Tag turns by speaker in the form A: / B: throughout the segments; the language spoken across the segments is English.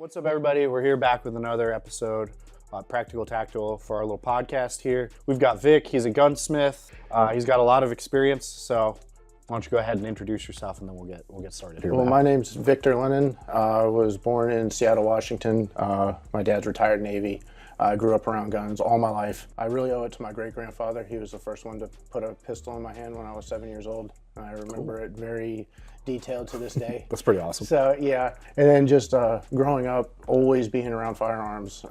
A: What's up, everybody? We're here back with another episode, Practical Tactical, for our little podcast here. We've got Vic. He's a gunsmith. He's got a lot of experience. So why don't you go ahead and introduce yourself, and then we'll get started here.
B: Well, my name's Victor Lennon. I was born in Seattle, Washington. My dad's retired Navy. I grew up around guns all my life. I really owe it to my great-grandfather. He was the first one to put a pistol in my hand when I was 7 years old. And I remember it very detailed to this day.
A: That's pretty awesome.
B: So yeah, and then just growing up, always being around firearms.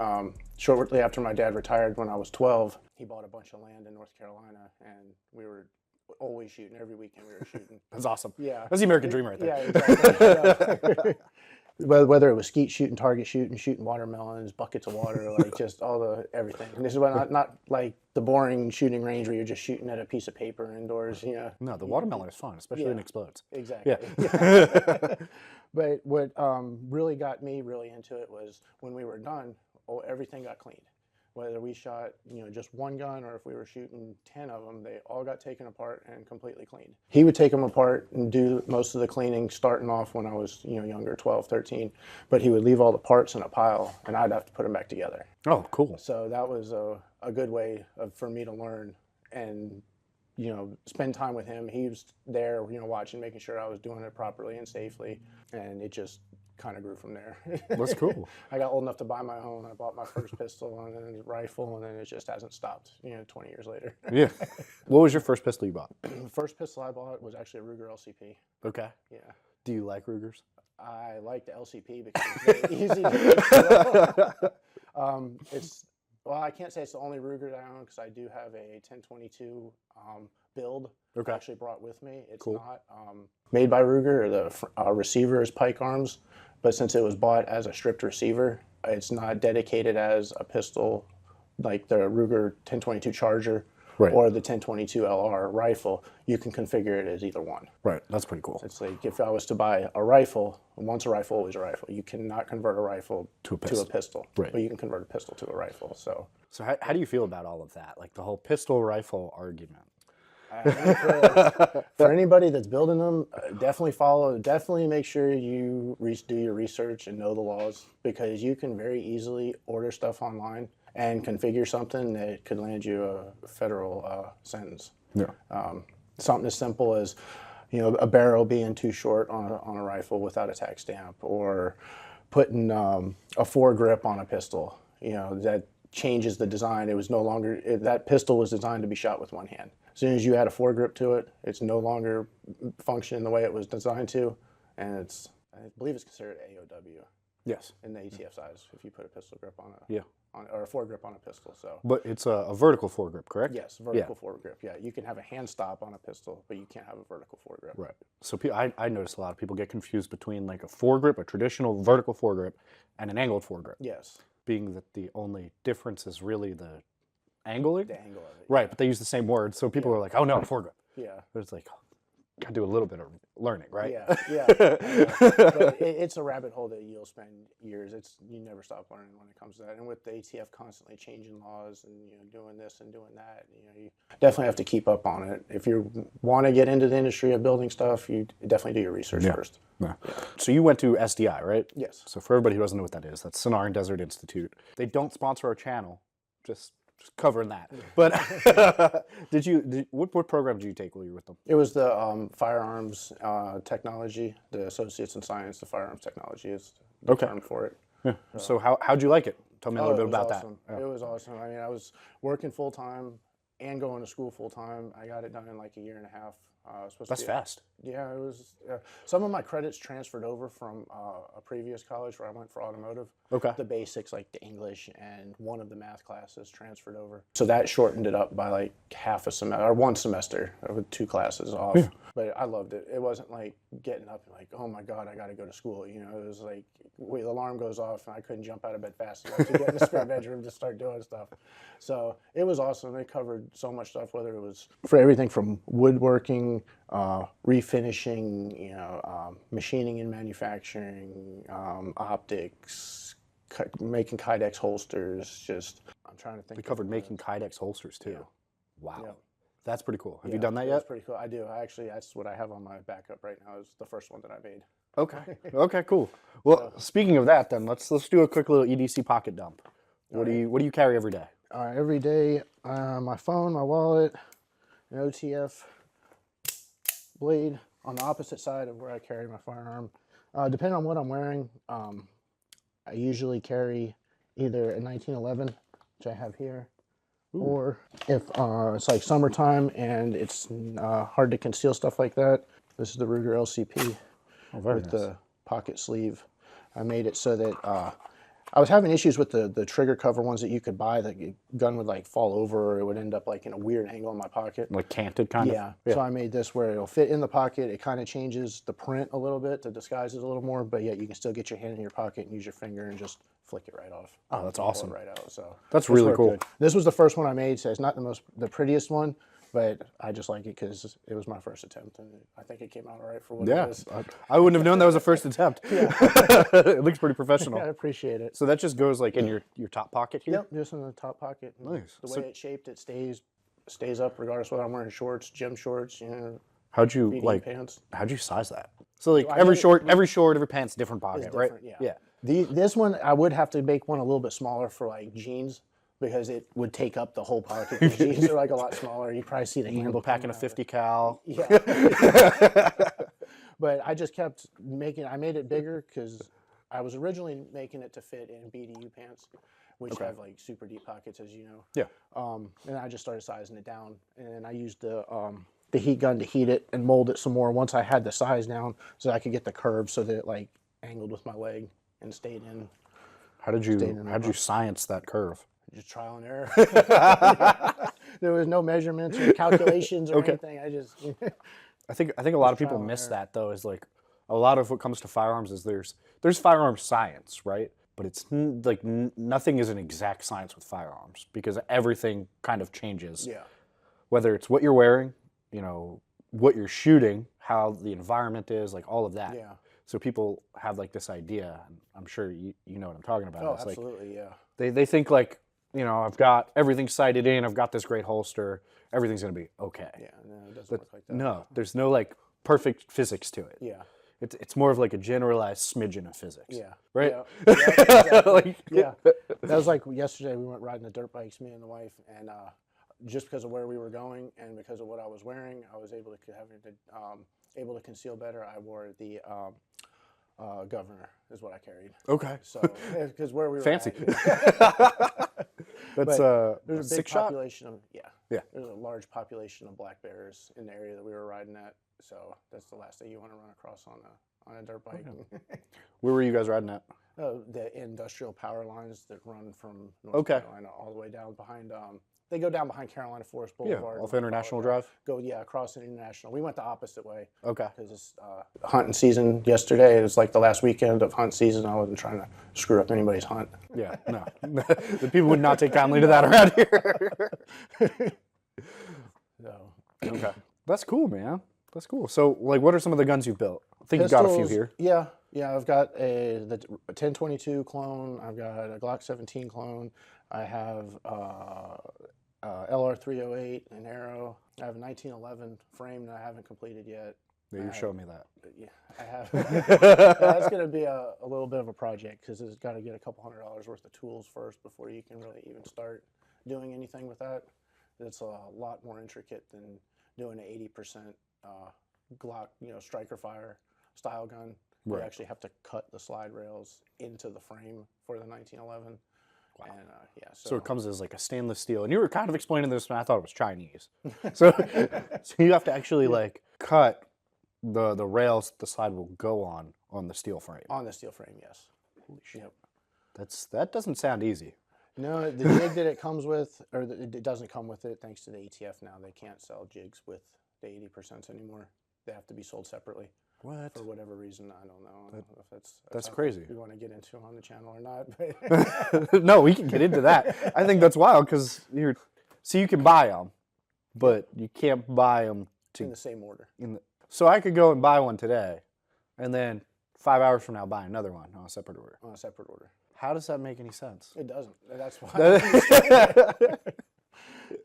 B: Shortly after my dad retired, when I was 12, he bought a bunch of land in North Carolina, and we were always shooting. Every weekend we were shooting.
A: That's awesome.
B: Yeah.
A: That's the American dream right there.
B: Yeah, exactly. Whether it was skeet shooting, target shooting watermelons, buckets of water, like just everything. And this is not like the boring shooting range where you're just shooting at a piece of paper indoors, you know.
A: No, the watermelon is fun, especially when it explodes.
B: Exactly.
A: Yeah.
B: But what really got me really into it was when we were done, everything got cleaned. Whether we shot, just one gun or if we were shooting 10 of them, they all got taken apart and completely cleaned. He would take them apart and do most of the cleaning starting off when I was, younger, 12, 13. But he would leave all the parts in a pile and I'd have to put them back together.
A: Oh, cool.
B: So that was a good way for me to learn and, spend time with him. He was there, watching, making sure I was doing it properly and safely. And it just kind of grew from there.
A: That's cool.
B: I got old enough to buy my own. I bought my first pistol and then a rifle, and then it just hasn't stopped, 20 years later.
A: Yeah. What was your first pistol you bought?
B: The first pistol I bought was actually a Ruger LCP.
A: Okay.
B: Yeah.
A: Do you like Rugers?
B: I like the LCP because it's very easy to well, I can't say it's the only Ruger that I own because I do have a 1022 build.
A: Okay.
B: Actually brought with me. It's
A: cool.
B: Not made by Ruger. The receiver is Pike Arms, but since it was bought as a stripped receiver, it's not dedicated as a pistol like the Ruger 1022 Charger or the 1022 LR rifle. You can configure it as either one.
A: Right. That's pretty cool.
B: It's like if I was to buy a rifle, once a rifle, always a rifle. You cannot convert a rifle to a pistol.
A: Right.
B: But you can convert a pistol to a rifle. So
A: how do you feel about all of that? Like the whole pistol rifle argument?
B: For anybody that's building them, definitely make sure you do your research and know the laws, because you can very easily order stuff online and configure something that could land you a federal sentence.
A: Yeah.
B: Something as simple as, a barrel being too short on a rifle without a tax stamp, or putting a foregrip on a pistol. That changes the design. It was no longer, that pistol was designed to be shot with one hand. As soon as you add a foregrip to it, it's no longer functioning the way it was designed to, and I believe it's considered AOW.
A: Yes.
B: In the ATF size, if you put a pistol grip on or a foregrip on a pistol. So.
A: But it's a vertical foregrip, correct?
B: Yes, vertical foregrip. Yeah, you can have a hand stop on a pistol, but you can't have a vertical foregrip.
A: Right. So I noticed a lot of people get confused between like a foregrip, a traditional vertical foregrip, and an angled foregrip.
B: Yes. Being
A: that the only difference is really the angling?
B: The angle of it.
A: Right, but they use the same word, so people are like, oh no, foregrip.
B: Yeah.
A: But it's like, gotta do a little bit of learning, right?
B: Yeah. But it's a rabbit hole that you'll spend years. You never stop learning when it comes to that. And with the ATF constantly changing laws and doing this and doing that, you definitely have to keep up on it. If you want to get into the industry of building stuff, you definitely do your research first.
A: Yeah. So you went to SDI, right?
B: Yes.
A: So for everybody who doesn't know what that is, that's Sonoran Desert Institute. They don't sponsor our channel, just covering that. But what program did you take while you were with them?
B: It was the firearms technology, the Associates in Science, the firearms technology is the term for it.
A: Yeah. So how'd you like it? Tell me a little bit about
B: awesome.
A: that. Yeah.
B: It was awesome. I mean, I was working full time and going to school full time. I got it done in like a year and a half.
A: That's fast.
B: Yeah, it was. Some of my credits transferred over from a previous college where I went for automotive.
A: Okay.
B: The basics, like the English and one of the math classes, transferred over. So that shortened it up by like half a semester, or one semester, with 2 classes off. Yeah. But I loved it. It wasn't like getting up and like, oh my God, I got to go to school. It was like, the alarm goes off and I couldn't jump out of bed fast enough to get in the spare bedroom to start doing stuff. So it was awesome. They covered so much stuff, whether it was for everything from woodworking, refinishing, machining and manufacturing, optics, making Kydex holsters. I'm trying to think.
A: They covered making Kydex holsters too. Yeah. Wow.
B: Yeah.
A: That's pretty cool. Have you done that yet?
B: That's pretty cool. I do. That's what I have on my backup right now, is the first one that I made.
A: Okay. Okay, cool. Well, speaking of that, then let's do a quick little EDC pocket dump. What do you carry every day?
B: All right, every day, my phone, my wallet, an OTF blade on the opposite side of where I carry my firearm. Depending on what I'm wearing, I usually carry either a 1911, which I have here, or if it's like summertime and it's hard to conceal stuff like that, this is the Ruger LCP with the pocket sleeve. I made it so that I was having issues with the trigger cover ones that you could buy. The gun would like fall over, or it would end up like in a weird angle in my pocket.
A: Like canted kind of?
B: Yeah. So I made this where it'll fit in the pocket. It kind of changes the print a little bit to disguise it a little more, but yet you can still get your hand in your pocket and use your finger and just flick it right off.
A: Oh, that's awesome.
B: Pull it right out. So
A: that's really cool.
B: Good. This was the first one I made, so it's not the prettiest one, but I just like it because it was my first attempt, and I think it came out all right for what it is.
A: I wouldn't have known that was a first attempt. It looks pretty professional.
B: Yeah, I appreciate it.
A: So that just goes like in your top pocket here?
B: Yep, just in the top pocket.
A: Nice.
B: The way it's shaped, it stays up regardless whether I'm wearing shorts, gym shorts,
A: how'd you
B: BD pants.
A: How'd you size that? So like every short, every pants, different pocket, right?
B: Yeah. This one, I would have to make one a little bit smaller for like jeans, because it would take up the whole pocket. The jeans are like a lot smaller. You probably see the handle
A: packing a 50 cal.
B: Yeah. But I just kept I made it bigger because I was originally making it to fit in BDU pants, which have like super deep pockets, as you know.
A: Yeah.
B: And I just started sizing it down, and I used the heat gun to heat it and mold it some more once I had the size down, so that I could get the curve so that it like angled with my leg and stayed in.
A: How did you science that curve?
B: Just trial and error. There was no measurements or calculations or anything.
A: I think a lot of people miss that though. Is like a lot of what comes to firearms is there's firearm science, right? But it's like nothing is an exact science with firearms, because everything kind of changes.
B: Yeah.
A: Whether it's what you're wearing, what you're shooting, how the environment is, like all of that.
B: Yeah.
A: So people have like this idea, and I'm sure you know what I'm talking about.
B: Oh,
A: it's
B: absolutely, yeah.
A: They think like, I've got everything sighted in, I've got this great holster, everything's gonna be okay.
B: Yeah, no, it doesn't look like that.
A: No, there's no like perfect physics to it.
B: Yeah.
A: It's more of like a generalized smidgen of physics.
B: Yeah.
A: Right?
B: Yeah, exactly.
A: Like,
B: yeah. That was like yesterday, we went riding the dirt bikes, me and the wife, and just because of where we were going and because of what I was wearing, I was able to conceal better. I wore the governor is what I carried.
A: Okay.
B: So because where we were
A: fancy. That's
B: there's a big
A: 6 shot?
B: population of
A: Yeah.
B: There's a large population of black bears in the area that we were riding at. So that's the last thing you want to run across on a dirt bike. Okay.
A: Where were you guys riding at?
B: The industrial power lines that run from North Carolina all the way down behind. They go down behind Carolina Forest Boulevard.
A: Yeah, off International Drive.
B: Go across International. We went the opposite way.
A: Okay.
B: Because it's hunting season yesterday. It was like the last weekend of hunt season. I wasn't trying to screw up anybody's hunt.
A: Yeah, no. The people would not take kindly to that around here.
B: So.
A: Okay. That's cool, man. That's cool. So, like, what are some of the guns you built? I think you've got a few here.
B: Yeah. I've got the 1022 clone. I've got a Glock 17 clone. I have LR308, an arrow. I have a 1911 frame that I haven't completed yet.
A: Yeah, you showed me that.
B: Yeah, I have. That's going to be a little bit of a project, because it's got to get a couple $100 worth of tools first before you can really even start doing anything with that. It's a lot more intricate than doing an 80% Glock, striker fire style gun. You actually have to cut the slide rails into the frame for the 1911. Wow. And
A: so it comes as like a stainless steel. And you were kind of explaining this, and I thought it was Chinese. So you have to actually like cut the rails the slide will go on the steel frame.
B: On the steel frame, yes. Holy shit. Yep.
A: That doesn't sound easy.
B: No, the jig that it comes with, or it doesn't come with it, thanks to the ATF now. They can't sell jigs with the 80% anymore. They have to be sold separately.
A: What?
B: For whatever reason, I don't know. If
A: that's crazy.
B: We want to get into on the channel or not. But
A: no, we can get into that. I think that's wild, because you can buy them, but you can't buy them
B: in the same order.
A: So I could go and buy one today, and then 5 hours from now buy another one on a separate order.
B: On a separate order.
A: How does that make any sense?
B: It doesn't. That's why.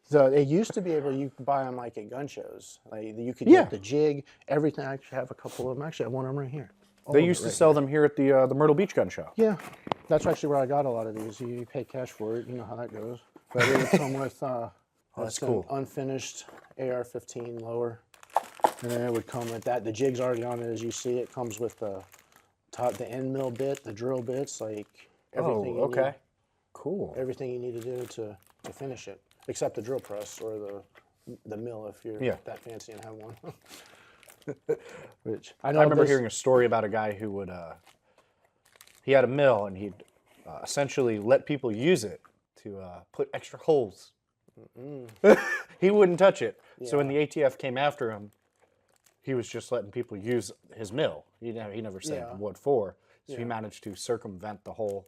B: So it used to be able, you could buy them like at gun shows. Like you could get the jig, everything. I actually have a couple of them. Actually, I have one of them right here.
A: They used to sell them here at the Myrtle Beach Gun Show.
B: Yeah, that's actually where I got a lot of these. You pay cash for it, you know how that goes. But it would come with
A: that's cool.
B: An unfinished AR-15 lower, and then it would come with that. The jig's already on it, as you see. It comes with the end mill bit, the drill bits, like everything.
A: Okay. Cool.
B: Everything you need to do to finish it, except the drill press or the mill if you're that fancy and have one. Which I
A: remember hearing a story about a guy who would he had a mill and he'd essentially let people use it to put extra holes. He wouldn't touch it. Yeah. So when the ATF came after him, he was just letting people use his mill. He never said what for. So he managed to circumvent the whole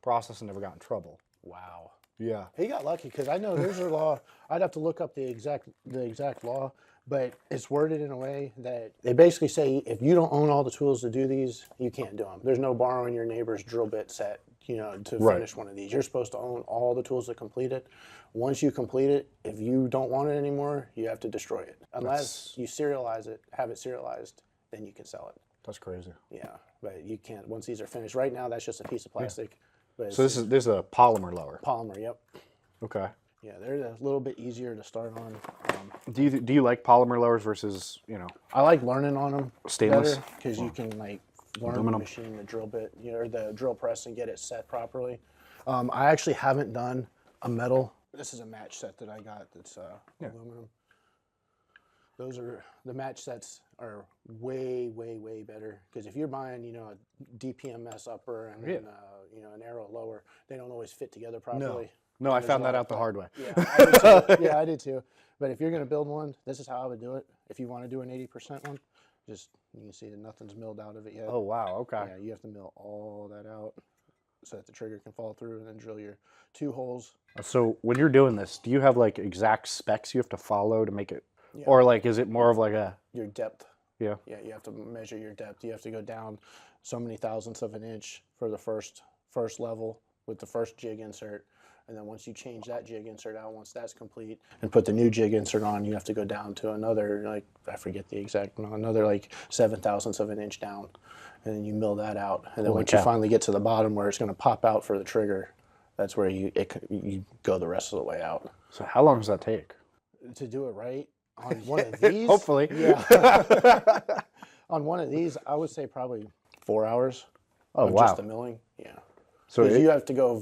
A: process and never got in trouble.
B: Wow.
A: Yeah.
B: He got lucky because I know there's a law. I'd have to look up the exact law, but it's worded in a way that they basically say if you don't own all the tools to do these, you can't do them. There's no borrowing your neighbor's drill bit set, to finish one of these. You're supposed to own all the tools to complete it. Once you complete it, if you don't want it anymore, you have to destroy it. Unless you serialize it, have it serialized, then you can sell it.
A: That's crazy.
B: Yeah, but you can't once these are finished. Right now, that's just a piece of plastic. But
A: so this is a polymer lower.
B: Polymer, yep.
A: Okay.
B: Yeah, they're a little bit easier to start on.
A: Do you like polymer lowers versus
B: I like learning on them.
A: Stainless,
B: because you can like learn the machine, the drill bit, or the drill press, and get it set properly. I actually haven't done a metal. This is a match set that I got. That's aluminum. Those are the match sets are way better because if you're buying a DPMS upper and then, an arrow lower, they don't always fit together properly.
A: No, I found that out the hard way.
B: Yeah, I did too. Yeah, I did too. But if you're going to build one, this is how I would do it. If you want to do an 80% one, you can see that nothing's milled out of it yet.
A: Oh, wow, okay.
B: Yeah, you have to mill all that out so that the trigger can fall through and then drill your 2 holes.
A: So when you're doing this, do you have like exact specs you have to follow to make it? Yeah. Or like, is it more of like
B: your depth?
A: Yeah.
B: Yeah, you have to measure your depth. You have to go down so many thousandths of an inch for the first level with the first jig insert. And then once you change that jig insert out, once that's complete, and put the new jig insert on, you have to go down to another, I forget the exact, another 7 thousandths of an inch down. And then you mill that out. And then once you finally get to the bottom where it's going to pop out for the trigger, that's where you go the rest of the way out.
A: So how long does that take?
B: To do it right on one of these?
A: Hopefully.
B: Yeah. On one of these, I would say probably 4 hours.
A: Oh, wow.
B: Just the milling. Yeah.
A: So
B: you have to go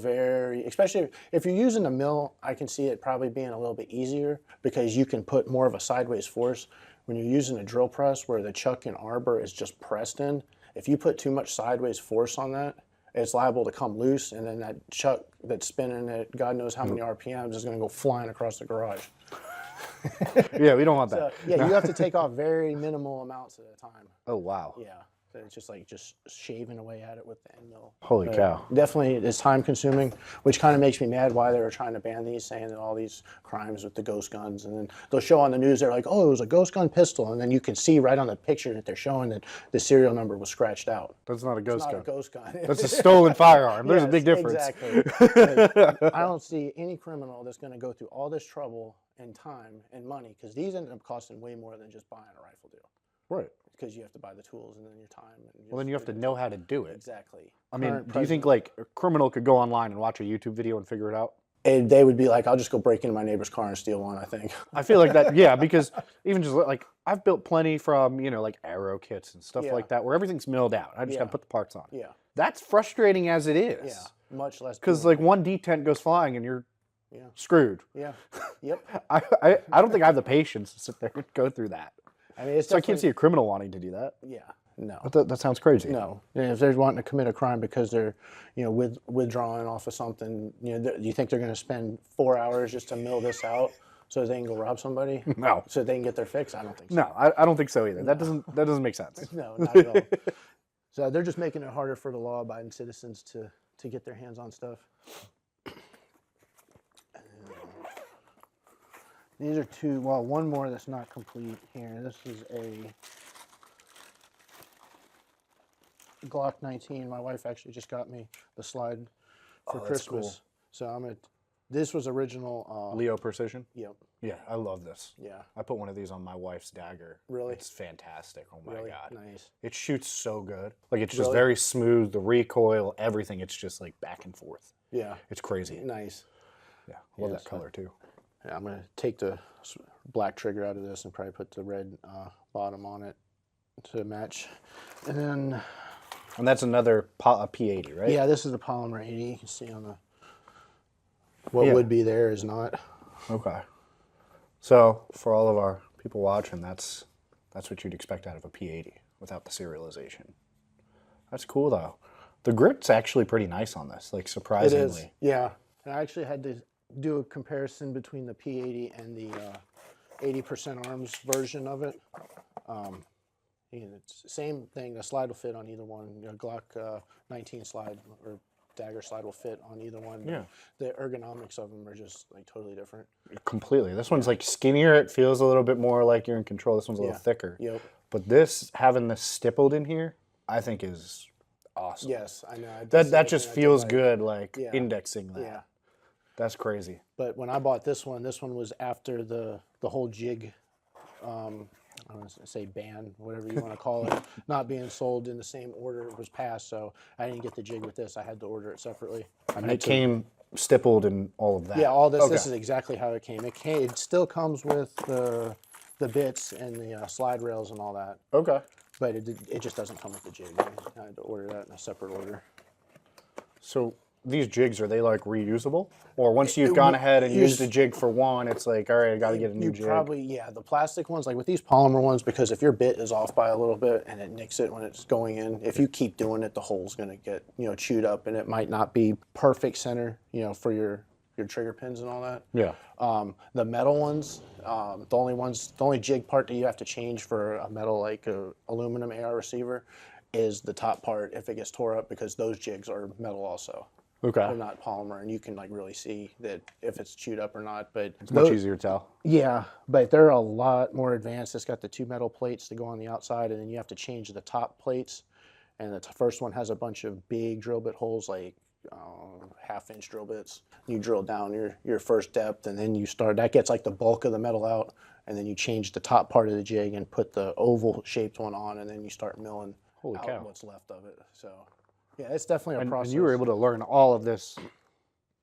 B: especially if you're using a mill, I can see it probably being a little bit easier because you can put more of a sideways force. When you're using a drill press where the chuck and arbor is just pressed in, if you put too much sideways force on that, it's liable to come loose, and then that chuck that's spinning at God knows how many RPMs is going to go flying across the garage.
A: Yeah, we don't want that.
B: So, yeah, you have to take off very minimal amounts at a time.
A: Oh, wow.
B: Yeah. So it's just shaving away at it with the end mill.
A: Holy cow.
B: Definitely it's time consuming, which kind of makes me mad why they were trying to ban these, saying that all these crimes with the ghost guns, and then they'll show on the news, they're like, oh, it was a ghost gun pistol, and then you can see right on the picture that they're showing that the serial number was scratched out.
A: That's not a ghost gun.
B: It's not a ghost gun.
A: That's a stolen firearm. There's a big difference.
B: Exactly. I don't see any criminal that's going to go through all this trouble and time and money, because these end up costing way more than just buying a rifle deal.
A: Right.
B: Because you have to buy the tools and then your time.
A: Well, then you have to know how to do it.
B: Exactly.
A: I mean, do you think like a criminal could go online and watch a YouTube video and figure it out?
B: And they would be like, I'll just go break into my neighbor's car and steal one, I think.
A: I feel like that, yeah, because even just like, I've built plenty from, like arrow kits and stuff like that, where everything's milled out. I just got to put the parts on.
B: Yeah.
A: That's frustrating as it is.
B: Yeah, much less.
A: Because like one detent goes flying and you're screwed.
B: Yeah. Yep.
A: I don't think I have the patience to sit there and go through that.
B: I mean,
A: so I can't see a criminal wanting to do that.
B: Yeah, no.
A: That sounds crazy.
B: No. If they're wanting to commit a crime because they're, withdrawing off of something, do you think they're going to spend 4 hours just to mill this out so they can go rob somebody?
A: No.
B: So they can get their fix? I don't think so.
A: No, I don't think so either. No. That doesn't make sense.
B: No, not at all. So they're just making it harder for the law-abiding citizens to get their hands on stuff. These are one more that's not complete here. This is a Glock 19. My wife actually just got me the slide for Christmas. Cool. So I'm going to This was original.
A: Leo Precision.
B: Yep.
A: Yeah, I love this.
B: Yeah.
A: I put one of these on my wife's dagger.
B: Really?
A: It's fantastic. Oh my
B: Really
A: God.
B: nice.
A: It shoots so good. Like it's just
B: Really?
A: very smooth. The recoil, everything. It's just like back and forth.
B: Yeah.
A: It's crazy.
B: Nice.
A: Yeah, I love
B: Yes,
A: that color too.
B: Yeah, I'm gonna take the black trigger out of this and probably put the red bottom on it to match. And then,
A: And that's another a P80, right?
B: yeah, this is the polymer 80. You can see on the what
A: Yeah.
B: would be there is not.
A: Okay. So for all of our people watching, that's what you'd expect out of a P80 without the serialization. That's cool though. The grit's actually pretty nice on this, like surprisingly.
B: It is. Yeah. And I actually had to do a comparison between the P80 and the 80% arms version of it. And it's the same thing. The slide will fit on either one. You know, Glock 19 slide or dagger slide will fit on either one.
A: Yeah.
B: The ergonomics of them are just like totally different.
A: Completely. This one's like skinnier. It feels a little bit more like you're in control. This one's a little thicker.
B: Yep.
A: But this, having this stippled in here, I think is awesome.
B: Yes, I know.
A: That just feels good, like indexing that.
B: Yeah.
A: That's crazy.
B: But when I bought this one was after the whole jig, I want to say ban, whatever you want to call it, not being sold in the same order it was passed. So I didn't get the jig with this. I had to order it separately.
A: And it came stippled and all of that.
B: Yeah, all this.
A: Okay.
B: This is exactly how it came. It still comes with the bits and the slide rails and all that.
A: Okay.
B: But it just doesn't come with the jig. I had to order that in a separate order.
A: So these jigs, are they like reusable? Or once you've gone ahead and used a jig for one, it's like, all right, I got to get a new jig.
B: Probably, yeah. The plastic ones, like with these polymer ones, because if your bit is off by a little bit and it nicks it when it's going in, if you keep doing it, the hole's going to get, chewed up, and it might not be perfect center, for your trigger pins and all that.
A: Yeah.
B: The metal ones, the only jig part that you have to change for a metal like a aluminum AR receiver is the top part if it gets tore up, because those jigs are metal also.
A: Okay.
B: They're not polymer, and you can like really see that if it's chewed up or not. But
A: It's much easier to tell.
B: yeah, but they're a lot more advanced. It's got the two metal plates to go on the outside, and then you have to change the top plates. And the first one has a bunch of big drill bit holes, like half-inch drill bits. You drill down your first depth, and then that gets like the bulk of the metal out, and then you change the top part of the jig and put the oval-shaped one on, and then you start milling out what's left of it. So yeah, it's definitely a process.
A: And you were able to learn all of this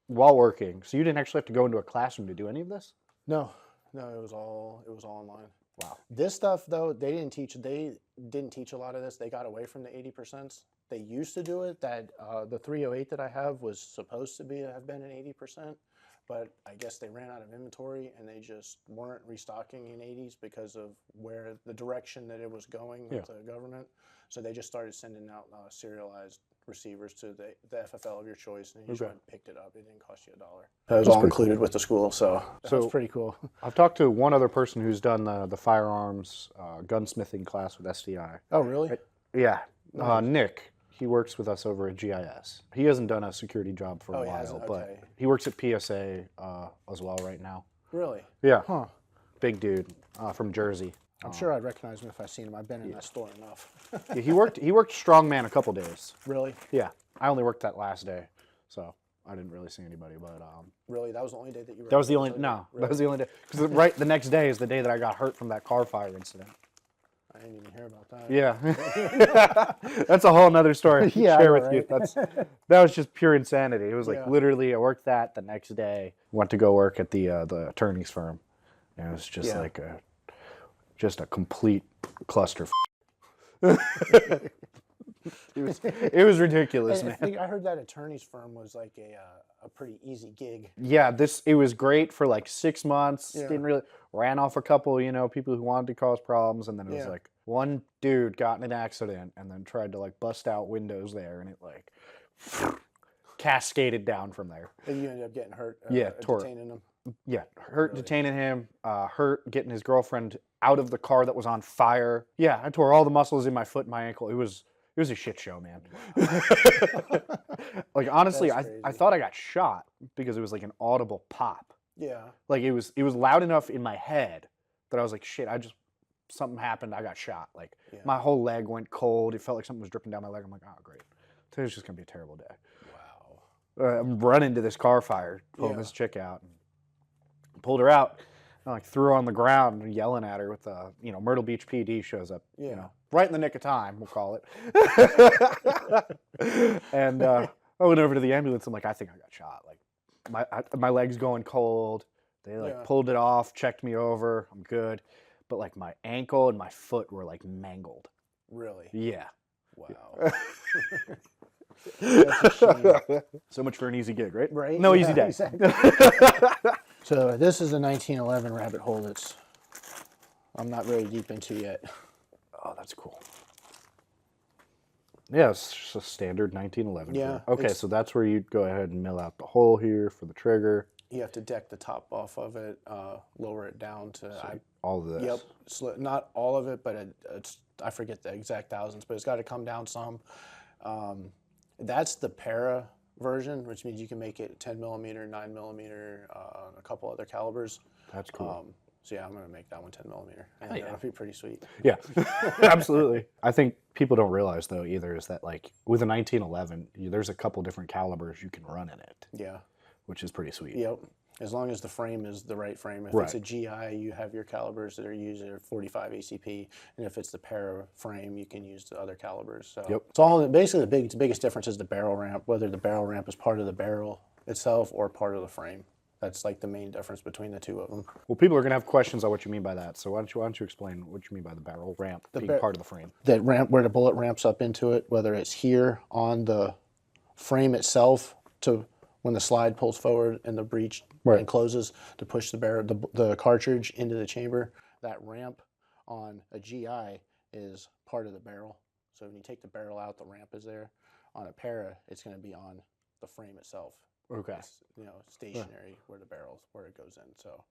A: while working, so you didn't actually have to go into a classroom to do any of this?
B: No, it was all online.
A: Wow.
B: This stuff though, they didn't teach a lot of this. They got away from the 80%. They used to do it. That the 308 that I have was supposed to have been an 80%, but I guess they ran out of inventory and they just weren't restocking in 80s because of where the direction that it was going with the government. So they just started sending out serialized receivers to the FFL of your choice, and you just went and picked it up. It didn't cost you $1. That was all included with the school, so that's pretty cool.
A: I've talked to one other person who's done the firearms gunsmithing class with SDI.
B: Oh, really?
A: Yeah, Nick. He works with us over at GIS. He hasn't done a security job for a while, but he works at PSA as well right now.
B: Really?
A: Yeah.
B: Huh.
A: Big dude from Jersey.
B: I'm sure I'd recognize him if I seen him. I've been in that store enough.
A: Yeah, he worked strongman a couple days.
B: Really?
A: Yeah. I only worked that last day, so I didn't really see anybody. But
B: really, that was the only day that you were.
A: That was the only That was the only day, because the next day is the day that I got hurt from that car fire incident.
B: I didn't even hear about that.
A: Yeah. That's a whole nother story to share with you. That was just pure insanity. It was like literally I worked the next day, went to go work at the attorney's firm. And it was just like a complete cluster. It was ridiculous, man.
B: I heard that attorney's firm was like a pretty easy gig.
A: Yeah, it was great for like 6 months. Didn't really ran off a couple, people who wanted to cause problems, and then it was like one dude got in an accident and then tried to like bust out windows there, and it like cascaded down from there.
B: And you ended up getting hurt.
A: Detaining
B: him.
A: Yeah, detaining him, hurt getting his girlfriend out of the car that was on fire. Yeah, I tore all the muscles in my foot and my ankle. It was a shit show, man. Like honestly, I thought I got shot because it was like an audible pop.
B: Yeah.
A: Like it was loud enough in my head that I was like, shit, something happened, I got shot. Like my whole leg went cold. It felt like something was dripping down my leg. I'm like, oh great. Today's just gonna be a terrible day.
B: Wow.
A: I'm running to this car fire, pulling this chick out. Pulled her out, and like threw her on the ground and yelling at her with Myrtle Beach PD shows up, right in the nick of time, we'll call it. And I went over to the ambulance. I'm like, I think I got shot. Like my leg's going cold. They pulled it off, checked me over. I'm good. But like my ankle and my foot were like mangled.
B: Really?
A: Yeah.
B: Wow. That's a shame.
A: So much for an easy gig, right?
B: Right?
A: No easy day.
B: Exactly. So this is a 1911 rabbit hole that's I'm not very deep into yet.
A: Oh, that's cool. Yeah, it's just a standard 1911.
B: Yeah.
A: Okay, so that's where you'd go ahead and mill out the hole here for the trigger.
B: You have to deck the top off of it, lower it down to
A: all of this.
B: Yep. Not all of it, but it's I forget the exact thousands, but it's got to come down some. That's the para version, which means you can make it 10 millimeter, 9 millimeter, a couple other calibers.
A: That's cool.
B: So yeah, I'm gonna make that one 10 millimeter. And that'll be pretty sweet.
A: Yeah, absolutely. I think people don't realize though either is that like with a 1911, there's a couple different calibers you can run in it.
B: Yeah.
A: Which is pretty sweet.
B: Yep. As long as the frame is the right frame. If it's a GI, you have your calibers that are used at 45 ACP, and if it's the para frame, you can use the other calibers. So it's all basically the biggest difference is the barrel ramp, whether the barrel ramp is part of the barrel itself or part of the frame. That's like the main difference between the two of them.
A: Well, people are going to have questions on what you mean by that. So why don't you explain what you mean by the barrel ramp being part of the frame?
B: That ramp where the bullet ramps up into it, whether it's here on the frame itself to when the slide pulls forward and the breech and closes to push the barrel, the cartridge into the chamber. That ramp on a GI is part of the barrel. So when you take the barrel out, the ramp is there. On a para, it's going to be on the frame itself.
A: Okay.
B: It's, stationary where it goes in. So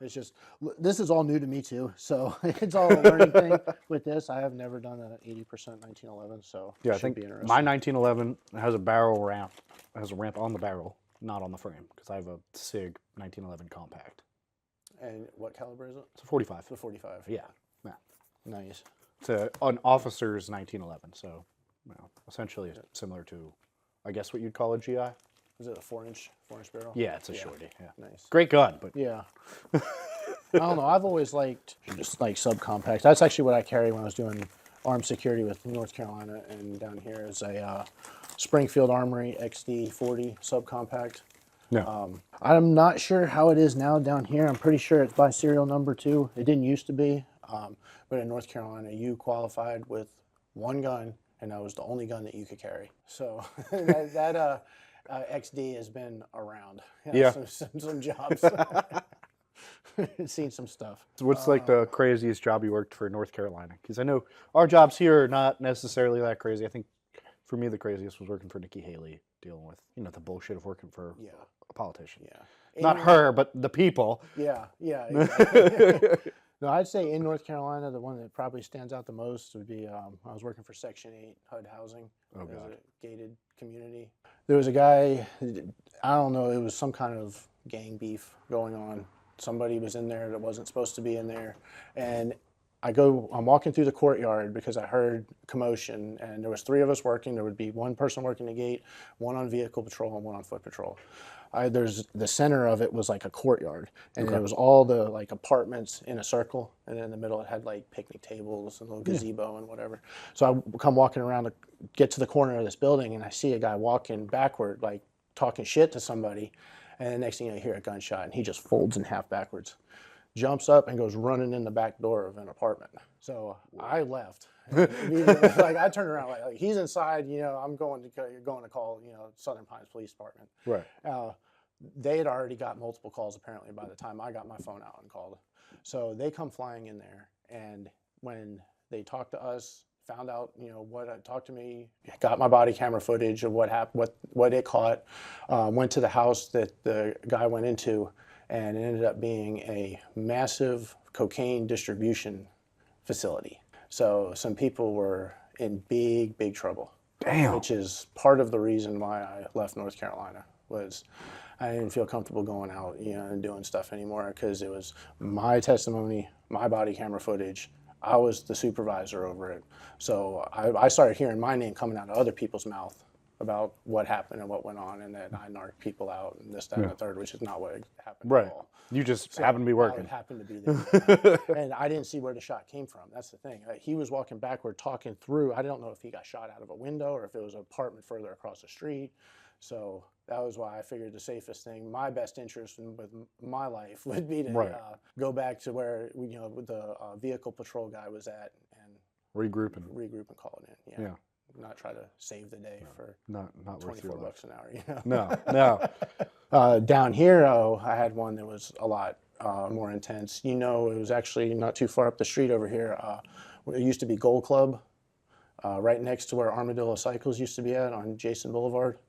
B: it's just, this is all new to me too. So it's all a learning thing with this. I have never done an 80% 1911. So
A: yeah, I think my 1911 has a barrel ramp. It has a ramp on the barrel, not on the frame, because I have a SIG 1911 compact.
B: And what caliber is it?
A: It's a 45.
B: It's a 45.
A: Yeah.
B: Nice.
A: It's an officer's 1911, so essentially similar to, I guess, what you'd call a GI.
B: Is it a 4-inch barrel?
A: Yeah, it's a shorty. Yeah.
B: Nice.
A: Great gun, but
B: yeah. I don't know. I've always liked just like subcompacts. That's actually what I carry when I was doing armed security with North Carolina, and down here is a Springfield Armory XD40 subcompact.
A: Yeah.
B: I'm not sure how it is now down here. I'm pretty sure it's by serial number 2. It didn't used to be, but in North Carolina, you qualified with one gun, and that was the only gun that you could carry. So that XD has been around. Some jobs. Seen some stuff.
A: What's like the craziest job you worked for North Carolina? Because I know our jobs here are not necessarily that crazy. I think for me the craziest was working for Nikki Haley, dealing with the bullshit of working for a politician.
B: Yeah.
A: Not her, but the people.
B: Yeah. Exactly. No, I'd say in North Carolina, the one that probably stands out the most would be I was working for Section 8 HUD housing.
A: Oh,
B: it was
A: God.
B: a gated community. There was a guy, I don't know, it was some kind of gang beef going on. Somebody was in there that wasn't supposed to be in there. And I'm walking through the courtyard because I heard commotion, and there was 3 of us working. There would be one person working the gate, one on vehicle patrol, and one on foot patrol. There's the center of it was like a courtyard, and there was all the like apartments in a circle, and then in the middle it had like picnic tables and a little gazebo and whatever. So I come walking around to get to the corner of this building, and I see a guy walking backward, like talking shit to somebody, and the next thing you know, I hear a gunshot, and he just folds in half backwards, jumps up, and goes running in the back door of an apartment. So I left. Like I turned around, like he's inside. I'm going to call Southern Pines Police Department.
A: Right.
B: They had already got multiple calls apparently by the time I got my phone out and called. So they come flying in there, and when they talked to us, found out talked to me, got my body camera footage of what happened, what it caught, went to the house that the guy went into, and it ended up being a massive cocaine distribution facility. So some people were in big trouble.
A: Damn.
B: Which is part of the reason why I left North Carolina, was I didn't feel comfortable going out, and doing stuff anymore, because it was my testimony, my body camera footage. I was the supervisor over it. So I started hearing my name coming out of other people's mouth about what happened and what went on, and that I narked people out and this, that, and the third, which is not what happened
A: Right.
B: at all.
A: You just happened to be working.
B: I happened to be there. And I didn't see where the shot came from. That's the thing. He was walking backward, talking through. I don't know if he got shot out of a window or if it was an apartment further across the street. So that was why I figured the safest thing, my best interest with my life would be to go back to where the vehicle patrol guy was at and regroup and call it in. Yeah. Not try to save the day for
A: not worth your
B: $24 an hour. You know?
A: No.
B: Down here, I had one that was a lot more intense. It was actually not too far up the street over here. It used to be Gold Club, right next to where Armadillo Cycles used to be at on Jason Boulevard.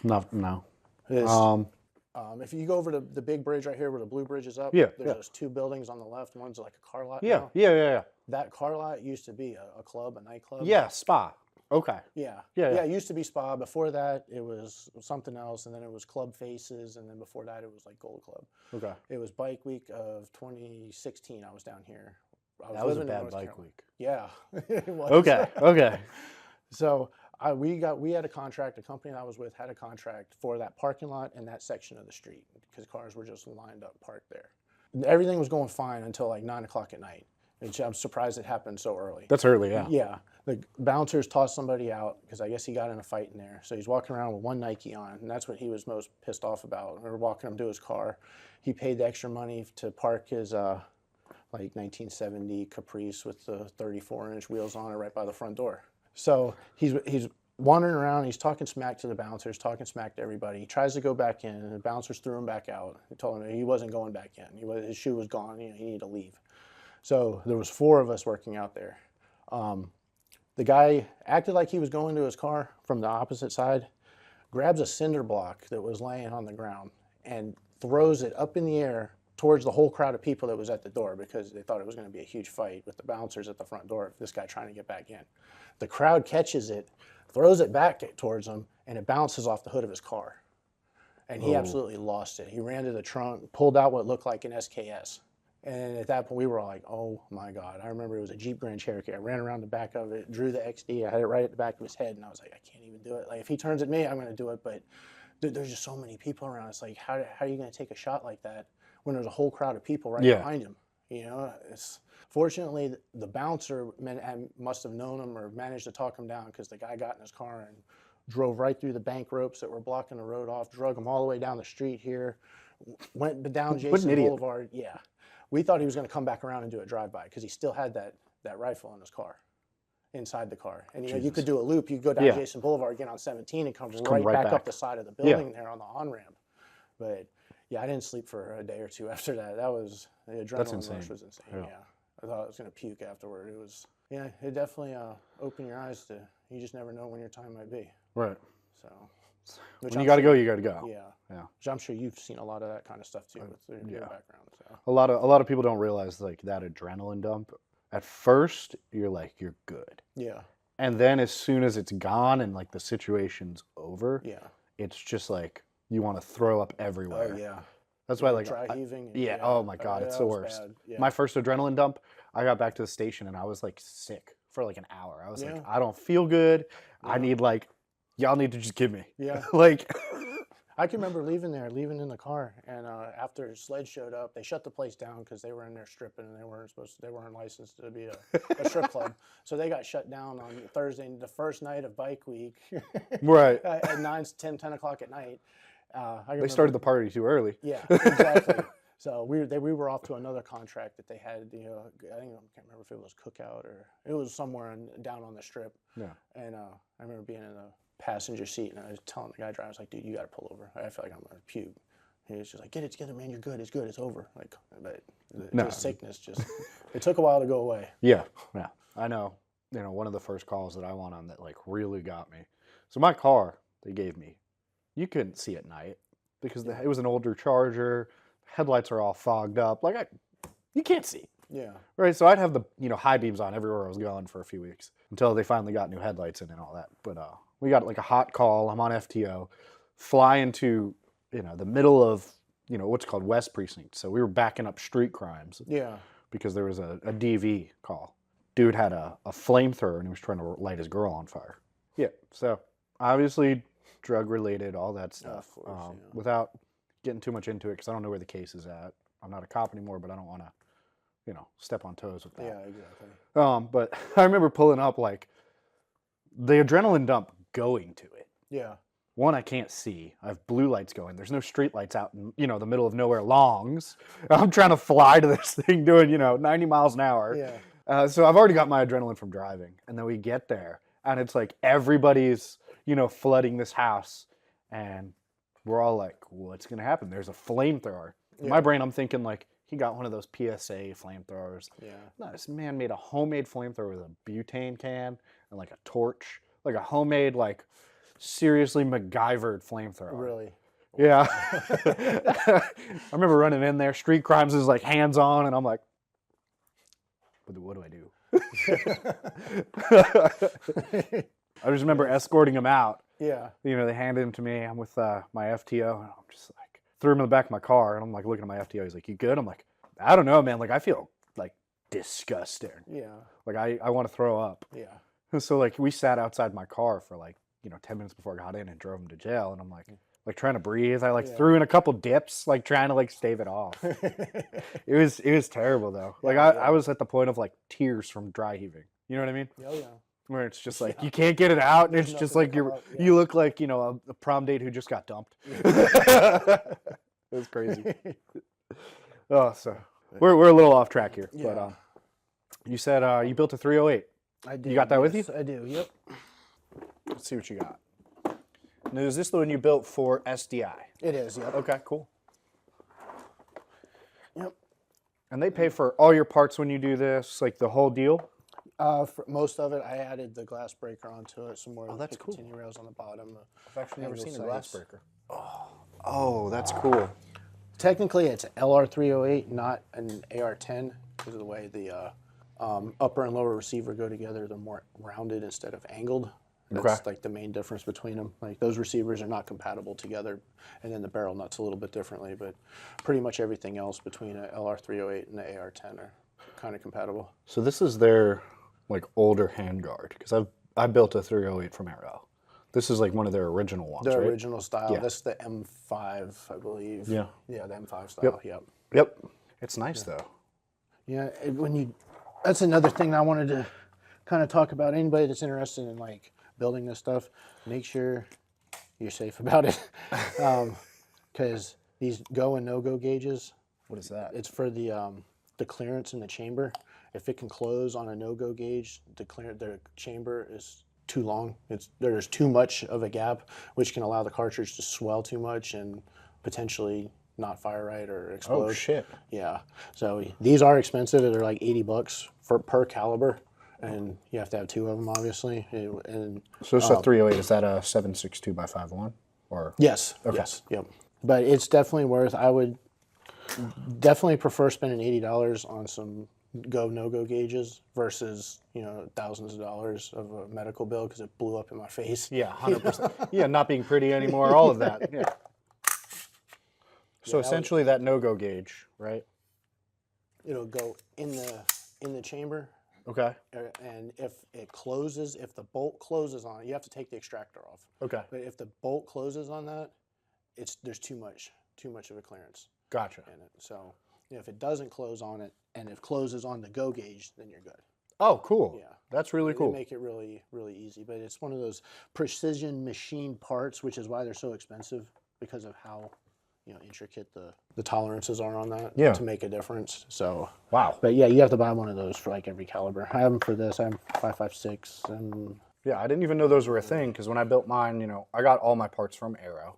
A: No.
B: If you go over to the big bridge right here where the blue bridge is up, there's those two buildings on the left. One's like a car lot now.
A: Yeah.
B: That car lot used to be a club, a nightclub.
A: Yeah, spa. Okay.
B: Yeah. It used to be spa. Before that, it was something else, and then it was Club Faces, and then before that, it was like Gold Club.
A: Okay.
B: It was Bike Week of 2016. I was down here.
A: That was a bad bike week.
B: Yeah, it was.
A: Okay.
B: So we had a contract. The company that I was with had a contract for that parking lot and that section of the street because cars were just lined up parked there. Everything was going fine until like 9 o'clock at night. I'm surprised it happened so early.
A: That's early, yeah.
B: Yeah. The bouncers tossed somebody out because I guess he got in a fight in there. So he's walking around with one Nike on, and that's what he was most pissed off about. We were walking him to his car. He paid the extra money to park his like 1970 Caprice with the 34-inch wheels on it right by the front door. So he's wandering around. He's talking smack to the bouncers, talking smack to everybody. He tries to go back in, and the bouncers threw him back out. They told him he wasn't going back in. His shoe was gone. He needed to leave. So there was 4 of us working out there. The guy acted like he was going to his car from the opposite side, grabs a cinder block that was laying on the ground and throws it up in the air towards the whole crowd of people that was at the door because they thought it was going to be a huge fight with the bouncers at the front door, this guy trying to get back in. The crowd catches it, throws it back towards him, and it bounces off the hood of his car. And he absolutely lost it. He ran to the trunk, pulled out what looked like an SKS. And at that point, we were all like, oh my God. I remember it was a Jeep Grand Cherokee. I ran around the back of it, drew the XD. I had it right at the back of his head. And I was like, I can't even do it. Like, if he turns at me, I'm going to do it. But there's just so many people around. It's like, how are you going to take a shot like that when there's a whole crowd of people right behind him? Fortunately, the bouncer must have known him or managed to talk him down because the guy got in his car and drove right through the bank ropes that were blocking the road off, drug him all the way down the street here, went down Jason Boulevard. Yeah. We thought he was going to come back around and do a drive-by because he still had that rifle in his car, inside the car. And you could do a loop. You could go down Jason Boulevard, get on 17, and come right back up the side of the building there on the on-ramp. But yeah, I didn't sleep for a day or two after that. That was, the adrenaline rush was insane. Yeah. I thought I was going to puke afterward. It was, it definitely opened your eyes to, you just never know when your time might be.
A: Right.
B: So.
A: When you got to go, you got to go.
B: Yeah. Which I'm sure you've seen a lot of that kind of stuff too with your background. So.
A: A lot of people don't realize like that adrenaline dump. At first, you're like, you're good. Yeah. And then as soon as it's gone and like the situation's over, it's just like you want to throw up everywhere.
B: Oh yeah.
A: That's why like
B: dry heaving.
A: Oh my God, it's the worst. My first adrenaline dump, I got back to the station and I was like sick for like an hour. I was like, I don't feel good. I need like, y'all need to just give me. Yeah. Like.
B: I can remember leaving in the car, and after Sled showed up, they shut the place down because they were in there stripping, and they weren't licensed to be a strip club. So they got shut down on Thursday, the first night of Bike Week.
A: Right.
B: At 10 o'clock at night.
A: They started the party too early.
B: Yeah, exactly. So we were off to another contract that they had. I can't remember if it was Cookout or it was somewhere down on the strip. Yeah. And I remember being in the passenger seat, and I was telling the guy driving, I was like, dude, you got to pull over. I feel like I'm going to puke. He was just like, get it together, man. You're good. It's good. It's over. Like, but the sickness it took a while to go away.
A: Yeah. Yeah. I know. One of the first calls that I went on that like really got me. So my car they gave me, you couldn't see at night because it was an older Charger. Headlights are all fogged up. Like you can't see. Yeah. Right. So I'd have the high beams on everywhere I was going for a few weeks until they finally got new headlights in and all that. But we got like a hot call. I'm on FTO, fly into the middle of what's called West Precinct. So we were backing up street crimes. Yeah. Because there was a DV call. Dude had a flamethrower and he was trying to light his girl on fire. Yeah. So obviously drug related, all that stuff.
B: Of course, yeah.
A: Without getting too much into it, because I don't know where the case is at. I'm not a cop anymore, but I don't want to, step on toes with that.
B: Yeah, exactly.
A: But I remember pulling up like the adrenaline dump going to it.
B: Yeah.
A: One, I can't see. I have blue lights going. There's no street lights out in, the middle of nowhere longs. I'm trying to fly to this thing doing, 90 miles an hour.
B: Yeah.
A: So I've already got my adrenaline from driving. And then we get there and it's like everybody's, flooding this house. And we're all like, what's going to happen? There's a flamethrower. In my brain, I'm thinking like, he got one of those PSA flamethrowers.
B: Yeah.
A: No, this man made a homemade flamethrower with a butane can and like a torch. Like a homemade, like, seriously MacGyvered flamethrower.
B: Really?
A: Yeah. I remember running in there. Street Crimes is like hands on, and I'm like, what do I do? I just remember escorting him out.
B: Yeah.
A: They handed him to me. I'm with my FTO, and I'm just like, threw him in the back of my car, and I'm like looking at my FTO. He's like, "You good?" I'm like, "I don't know, man. Like, I feel like disgusting.
B: Yeah.
A: Like, I want to throw up."
B: Yeah.
A: And so like we sat outside my car for like 10 minutes before I got in and drove him to jail, and I'm like trying to breathe. I threw in a couple dips, like trying to like stave it off. It was terrible though. Like I was at the point of like tears from dry heaving. You know what I mean?
B: Oh yeah.
A: Where it's just like you can't get it out, and it's just like
B: up,
A: you look like a prom date who just got dumped. It was crazy. Oh, so we're a little off track here, but you said you built a 308.
B: I did.
A: You got that with you?
B: I do. Yep.
A: Let's see what you got. Now, is this the one you built for SDI?
B: It is. Yep.
A: Okay, cool.
B: Yep.
A: And they pay for all your parts when you do this, like the whole deal?
B: For most of it, I added the glass breaker onto it. Some more.
A: Oh, that's cool.
B: Picatinny rails on the bottom.
A: I've actually never seen a
B: sights.
A: glass breaker. Oh, that's cool.
B: Technically, it's an LR308, not an AR10, because of the way the upper and lower receiver go together. They're more rounded instead of angled. That's like the main difference between them. Like those receivers are not compatible together, and then the barrel nuts a little bit differently. But pretty much everything else between an LR308 and the AR10 are kind of compatible.
A: So this is their like older handguard, because I built a 308 from Arrow. This is like one of their original ones,
B: The
A: right?
B: original style.
A: Yeah.
B: That's the M5, I believe.
A: Yeah.
B: Yeah, the M5 style. Yep.
A: Yep. It's nice though.
B: Yeah. That's another thing I wanted to kind of talk about. Anybody that's interested in like building this stuff, make sure you're safe about it, because these go and no-go gauges.
A: What is that?
B: It's for the clearance in the chamber. If it can close on a no-go gauge, the chamber is too long. There's too much of a gap, which can allow the cartridge to swell too much and potentially not fire right or explode.
A: Oh shit.
B: Yeah. So these are expensive. They're like $80 per caliber, and you have to have two of them, obviously. And
A: So this is a 308. Is that a 7.62 by 5.1? Or
B: yes. Okay. Yes. Yep. But it's definitely worth. I would definitely prefer spending $80 on some no-go gauges versus thousands of dollars of a medical bill because it blew up in my face.
A: Yeah, 100%. Yeah, not being pretty anymore, all of that. Yeah. So essentially that no-go gauge, right?
B: It'll go in the chamber.
A: Okay.
B: And if the bolt closes on it, you have to take the extractor off.
A: Okay.
B: But if the bolt closes on that, there's too much of a clearance
A: Gotcha.
B: in it. So if it doesn't close on it and it closes on the go gauge, then you're good.
A: Oh, cool.
B: Yeah.
A: That's really
B: They
A: cool.
B: make it really, really easy. But it's one of those precision machine parts, which is why they're so expensive, because of how intricate the tolerances are on that to make a difference. So
A: Wow.
B: but yeah, you have to buy one of those for like every caliber. I have them for this. I'm 5.56 and
A: Yeah, I didn't even know those were a thing, because when I built mine, I got all my parts from Arrow.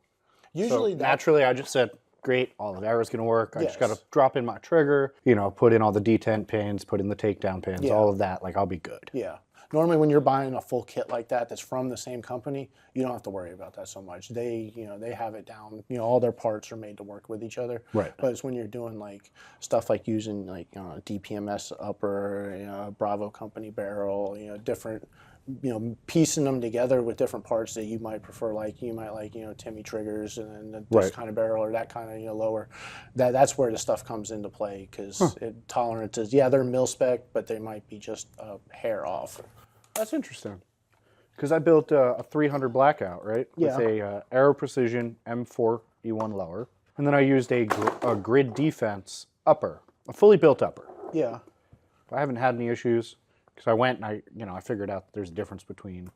B: usually
A: So naturally, I just said, great, all of Arrow's going to work. I just got to
B: Yes.
A: drop in my trigger, put in all the detent pins, put in the takedown pins,
B: Yeah.
A: all of that. Like, I'll be good.
B: yeah. Normally when you're buying a full kit like that that's from the same company, you don't have to worry about that so much. They have it down. All their parts are made to work with each other.
A: Right.
B: But it's when you're doing like stuff like using like DPMS upper, Bravo company barrel, different, piecing them together with different parts that you might prefer. Like you might like Timmy triggers and then this
A: Right.
B: kind of barrel or that kind of lower. That's where the stuff comes into play, because tolerances, they're mil spec, but they might be just a hair off.
A: That's interesting. Because I built a 300 Blackout, right?
B: Yeah.
A: With a Aero Precision M4 E1 lower. And then I used a grid defense upper, a fully built upper.
B: Yeah.
A: I haven't had any issues because I went and I figured out that there's a difference between,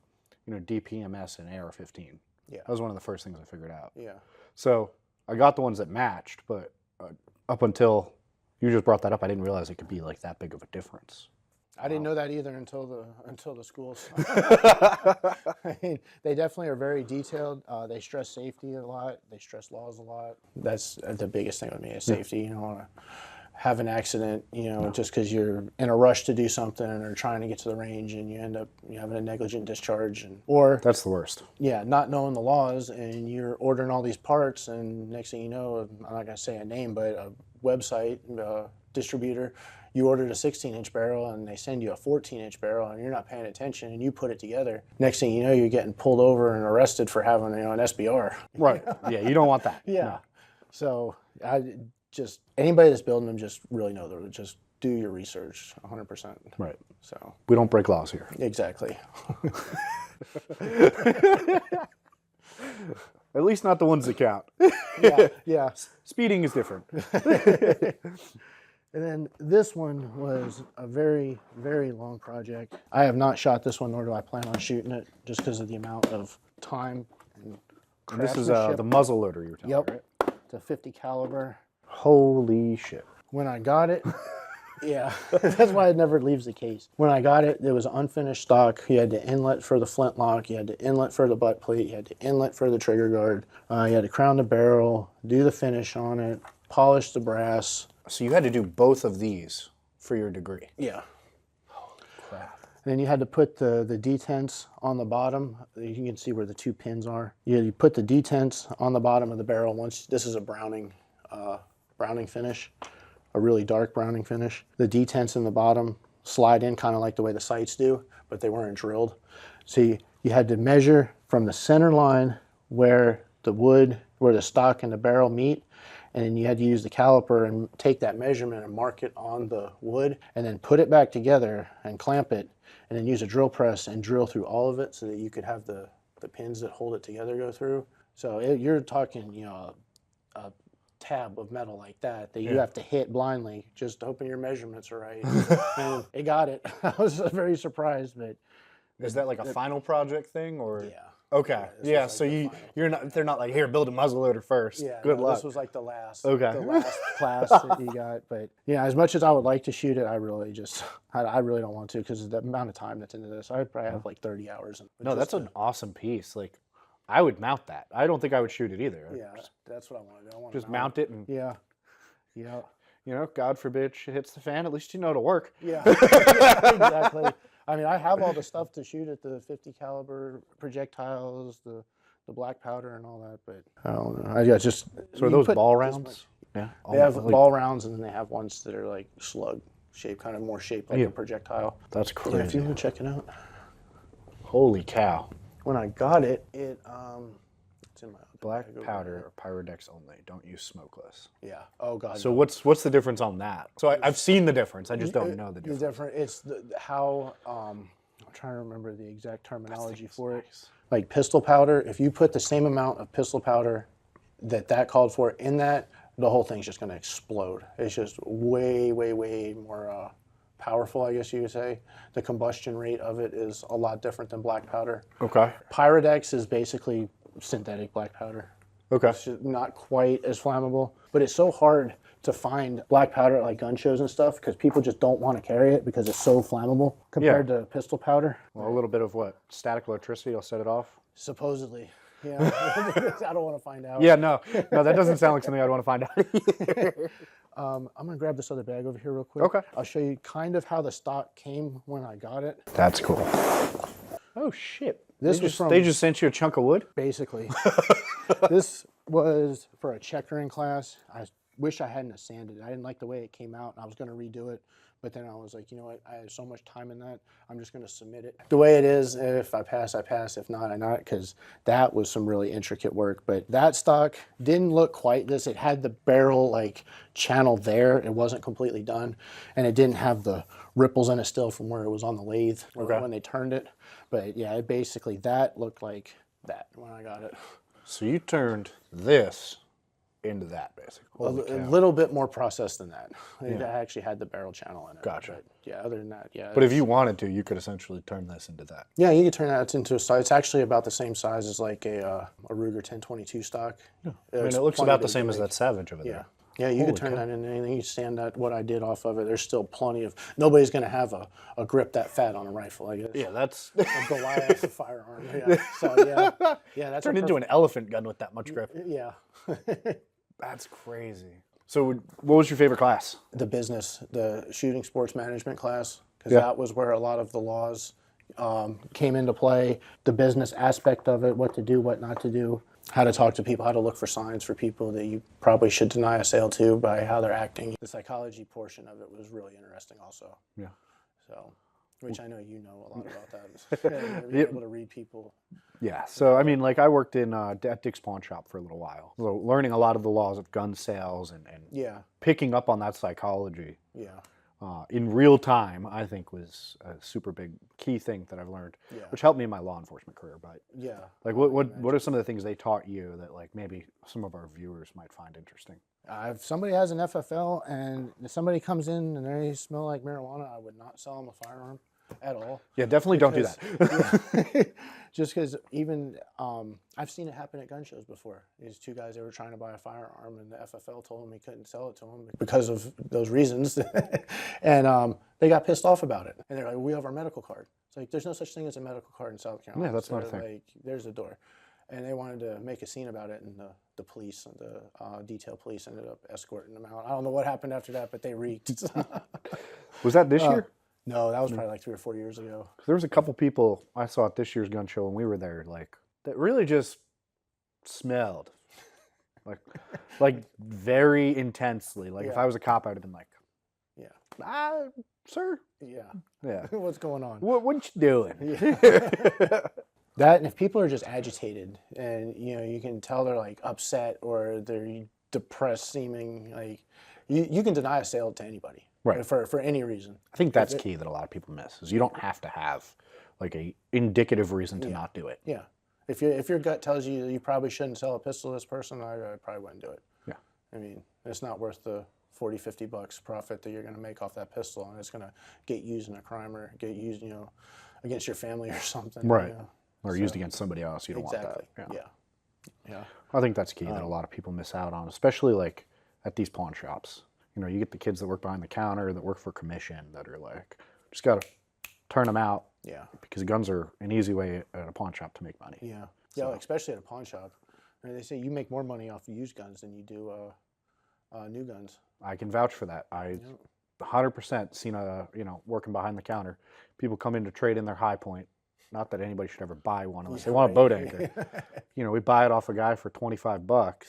A: DPMS and AR-15.
B: Yeah.
A: That was one of the first things I figured out.
B: Yeah.
A: So I got the ones that matched, but up until you just brought that up, I didn't realize it could be like that big of a difference.
B: I didn't know that either until the schools. I mean, they definitely are very detailed. They stress safety a lot. They stress laws a lot. That's the biggest thing with me is safety. You don't want to have an accident, just because you're in a rush to do something or trying to get to the range and you end up having a negligent discharge or
A: That's the worst.
B: Yeah, not knowing the laws and you're ordering all these parts and next thing you know, I'm not going to say a name, but a website distributor. You ordered a 16-inch barrel and they send you a 14-inch barrel and you're not paying attention and you put it together. Next thing you know, you're getting pulled over and arrested for having an SBR.
A: Right. Yeah, you don't want that.
B: Yeah.
A: No.
B: So anybody that's building them just really know that. Just do your research 100%.
A: Right.
B: So
A: We don't break laws here.
B: exactly.
A: At least not the ones that count.
B: Yeah.
A: Speeding is different.
B: And then this one was a very, very long project. I have not shot this one, nor do I plan on shooting it, just because of the amount of time and
A: And this is
B: craftsmanship.
A: the muzzle loader you were telling me, right?
B: It's a 50 caliber.
A: Holy shit.
B: When I got it, yeah, that's why it never leaves the case. When I got it, it was unfinished stock. You had the inlet for the flintlock, you had the inlet for the butt plate, you had the inlet for the trigger guard. You had to crown the barrel, do the finish on it, polish the brass.
A: So you had to do both of these for your degree.
B: Yeah.
A: Holy crap.
B: And then you had to put the detents on the bottom. You can see where the two pins are. You put the detents on the bottom of the barrel. This is a browning finish, a really dark browning finish. The detents in the bottom slide in kind of like the way the sights do, but they weren't drilled. So you had to measure from the center line where the stock and the barrel meet, and then you had to use the caliper and take that measurement and mark it on the wood, and then put it back together and clamp it, and then use a drill press and drill through all of it so that you could have the pins that hold it together go through. So you're talking, a tab of metal like that you have to hit blindly, just hoping your measurements are right. And it got it. I was very surprised, but
A: Is that like a final project thing or?
B: yeah.
A: Okay. Yeah. So they're not like, here, build a muzzleloader first.
B: Yeah,
A: Good luck.
B: This was like the last
A: Okay.
B: class that you got. But yeah, as much as I would like to shoot it, I really don't want to because of the amount of time that's into this. I probably have like 30 hours.
A: No, that's an awesome piece. Like, I would mount that. I don't think I would shoot it either.
B: Yeah, that's what I want to do. I want
A: Just mount it and,
B: Yeah.
A: God forbid shit hits the fan, at least you know it'll work.
B: Yeah, exactly. I mean, I have all the stuff to shoot at the 50 caliber projectiles, the black powder and all that, but I don't know. I just
A: So are those ball rounds?
B: Yeah.
A: Oh,
B: They have
A: like-
B: ball rounds and then they have ones that are like slug shape, kind of more shaped like a projectile.
A: That's
B: Yeah,
A: crazy.
B: if you want to check it out.
A: Holy cow.
B: When I got it, it's in my
A: Black
B: bag over
A: powder or Pyrodex only. Don't use smokeless.
B: there. Yeah. Oh God.
A: So
B: no.
A: what's the difference on that? So I've seen the difference. I just don't know the difference.
B: The different. It's how. I'm trying to remember the exact terminology for it. Like pistol powder. If you put the same amount of pistol powder that called for in that, the whole thing's just going to explode. It's just way, way, way more powerful, I guess you could say. The combustion rate of it is a lot different than black powder.
A: Okay.
B: Pyrodex is basically synthetic black powder.
A: Okay.
B: It's just not quite as flammable, but it's so hard to find black powder at like gun shows and stuff because people just don't want to carry it because it's so flammable compared to pistol powder.
A: Well, a little bit of what? Static electricity will set it off?
B: Supposedly. Yeah. I don't want to find out.
A: Yeah, no, that doesn't sound like something I'd want to find out.
B: I'm going to grab this other bag over here real quick.
A: Okay.
B: I'll show you kind of how the stock came when I got it.
A: That's cool. Oh, shit.
B: This
A: they
B: was
A: just,
B: from...
A: They just sent you a chunk of wood?
B: Basically. This was for a checkering class. I wish I hadn't sanded it. I didn't like the way it came out, and I was going to redo it. But then I was like, you know what? I have so much time in that. I'm just going to submit it the way it is. If I pass, I pass. If not, I not. Because that was some really intricate work. But that stock didn't look quite this. It had the barrel like channel there. It wasn't completely done, and it didn't have the ripples in it still from where it was on the lathe when they turned it. But yeah, it basically that looked like that when I got it.
A: So you turned this into that, basically.
B: A little bit more processed than that. It actually had the barrel channel in it.
A: Gotcha.
B: But yeah, other than that, yeah.
A: But if you wanted to, you could essentially turn this into that.
B: Yeah, you could turn that into a size. It's actually about the same size as like a Ruger 1022 stock.
A: Yeah. I mean, it looks about the same as that Savage over there.
B: Yeah. Yeah, you could turn that into anything. You stand that what I did off of it. There's still plenty of. Nobody's going to have a grip that fat on a rifle, I guess.
A: Yeah, that's
B: a Goliath firearm. Yeah. So yeah, that's
A: turned into an elephant gun with that much grip.
B: Yeah.
A: That's crazy. So, what was your favorite class?
B: The business, the shooting sports management class, because that was where a lot of the laws came into play. The business aspect of it, what to do, what not to do, how to talk to people, how to look for signs for people that you probably should deny a sale to by how they're acting. The psychology portion of it was really interesting also.
A: Yeah.
B: So, which I know you know a lot about that. Being able to read people.
A: Yeah. So, I mean, like I worked in at Dick's Pawn Shop for a little while. So learning a lot of the laws of gun sales and picking up on that psychology.
B: Yeah.
A: In real time, I think was a super big key thing that I've learned, which helped me in my law enforcement career. But like, what are some of the things they taught you that like maybe some of our viewers might find interesting?
B: If somebody has an FFL and if somebody comes in and they smell like marijuana, I would not sell them a firearm at all.
A: Yeah, definitely don't do that.
B: Just because even I've seen it happen at gun shows before. These two guys, they were trying to buy a firearm and the FFL told them he couldn't sell it to them because of those reasons. And they got pissed off about it. And they're like, we have our medical card. It's like, there's no such thing as a medical card in South Carolina.
A: Yeah, that's not a thing.
B: Like, there's the door. And they wanted to make a scene about it, and the police, the detail police ended up escorting them out. I don't know what happened after that, but they reeked.
A: Was that this year?
B: No, that was probably like 3 or 4 years ago.
A: There was a couple people I saw at this year's gun show when we were there, like that really just smelled, like very intensely. Like if I was a cop, I'd have been like, sir, yeah,
B: what's going on?
A: What you doing?
B: Yeah. That, and if people are just agitated, and you can tell they're like upset or they're depressed seeming, like you can deny a sale to anybody.
A: Right.
B: For any reason.
A: I think that's key that a lot of people miss is you don't have to have like a indicative reason to not do it.
B: Yeah. If your gut tells you you probably shouldn't sell a pistol to this person, I probably wouldn't do it.
A: Yeah.
B: I mean, it's not worth the $40-50 profit that you're going to make off that pistol, and it's going to get used in a crime or get used, against your family or something.
A: Right. Or used against somebody else. You don't want that.
B: Yeah.
A: I think that's key that a lot of people miss out on, especially like at these pawn shops. You get the kids that work behind the counter, that work for commission, that are like, just got to turn them out.
B: Yeah. Because
A: guns are an easy way at a pawn shop to make money.
B: Yeah. So. Yeah, especially at a pawn shop. I mean, they say you make more money off used guns than you do new guns.
A: I can vouch for that. 100% seen working behind the counter, people come in to trade in their High Point. Not that anybody should ever buy one unless they want a boat anchor. We buy it off a guy for $25